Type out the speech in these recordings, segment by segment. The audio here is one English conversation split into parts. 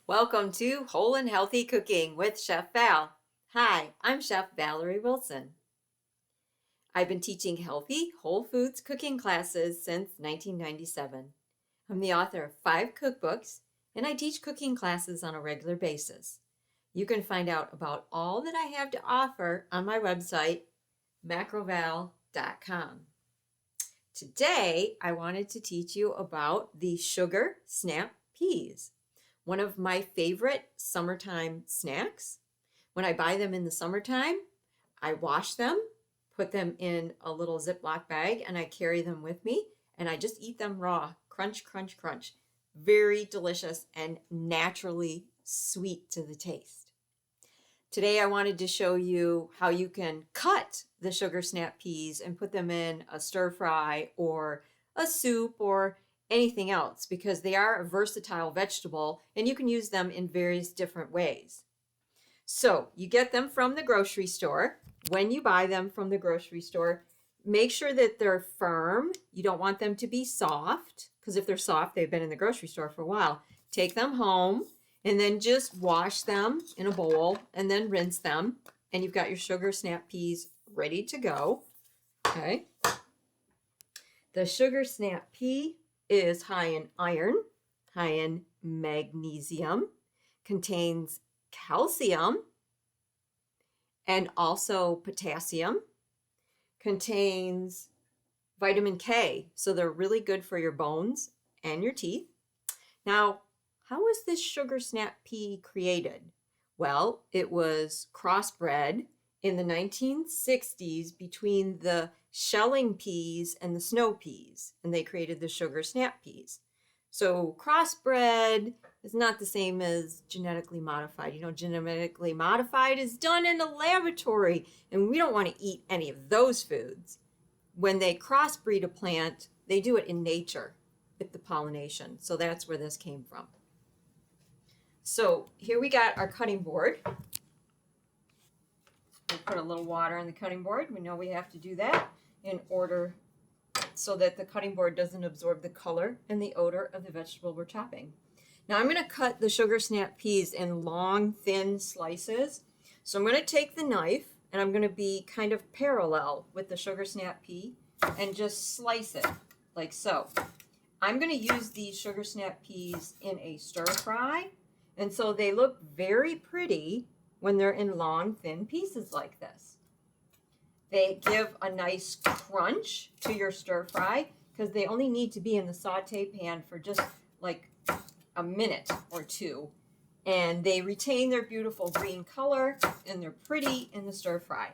Welcome to Whole and Healthy Cooking with Chef Val. Hi, I'm Chef Valerie Wilson. I've been teaching healthy, whole foods cooking classes since 1997. I'm the author of 5 cookbooks, and I teach cooking classes on a regular basis. You can find out about all that I have to offer on my website, macroval.com. Today, I wanted to teach you about the Sugar Snap Peas, one of my favorite summertime snacks. When I buy them in the summertime, I wash them, put them in a little Ziploc bag, and I carry them with me, and I just eat them raw. Crunch, crunch, crunch. Very delicious and naturally sweet to the taste. Today I wanted to show you how you can cut the sugar snap peas and put them in a stir fry or a soup or anything else, because they are a versatile vegetable and you can use them in various different ways. So you get them from the grocery store. When you buy them from the grocery store, make sure that they're firm. You don't want them to be soft, because if they're soft, they've been in the grocery store for a while. Take them home and then just wash them in a bowl and then rinse them. And you've got your sugar snap peas ready to go. Okay. The sugar snap pea is high in iron, high in magnesium, contains calcium and also potassium, contains vitamin K. So they're really good for your bones and your teeth. Now, how was this sugar snap pea created? Well, it was crossbred in the 1960s between the shelling peas and the snow peas, and they created the sugar snap peas. So crossbred is not the same as genetically modified. Genetically modified is done in a laboratory, and we don't want to eat any of those foods. When they crossbreed a plant, they do it in nature with the pollination. So that's where this came from. So here we got our cutting board. We put a little water on the cutting board. We know we have to do that in order so that the cutting board doesn't absorb the color and the odor of the vegetable we're chopping. Now I'm going to cut the sugar snap peas in long, thin slices. So I'm going to take the knife and I'm going to be kind of parallel with the sugar snap pea and just slice it like so. I'm going to use these sugar snap peas in a stir fry, and so they look very pretty when they're in long, thin pieces like this. They give a nice crunch to your stir fry because they only need to be in the saute pan for just like a minute or two. And they retain their beautiful green color and they're pretty in the stir fry.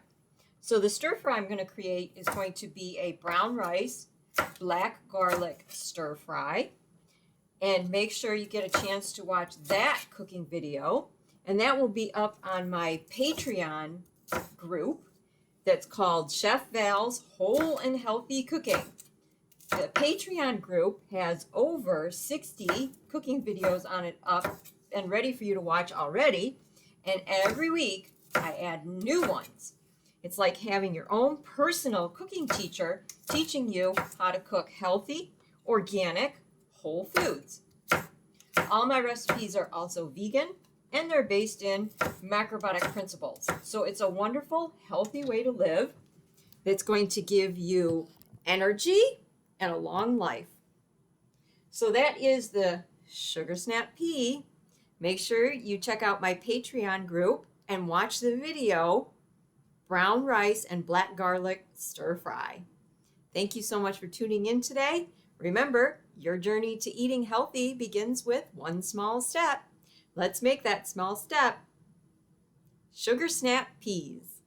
So the stir fry I'm going to create is going to be a brown rice, black garlic stir fry. And make sure you get a chance to watch that cooking video. And that will be up on my Patreon group that's called Chef Val's Whole and Healthy Cooking. The Patreon group has over 60 cooking videos on it up and ready for you to watch already. And every week I add new ones. It's like having your own personal cooking teacher teaching you how to cook healthy, organic, whole foods. All my recipes are also vegan and they're based in macrobiotic principles. So it's a wonderful, healthy way to live that's going to give you energy and a long life. So that is the sugar snap pea. Make sure you check out my Patreon group and watch the video, brown rice and black garlic stir fry. Thank you so much for tuning in today. Remember, your journey to eating healthy begins with one small step. Let's make that small step sugar snap peas.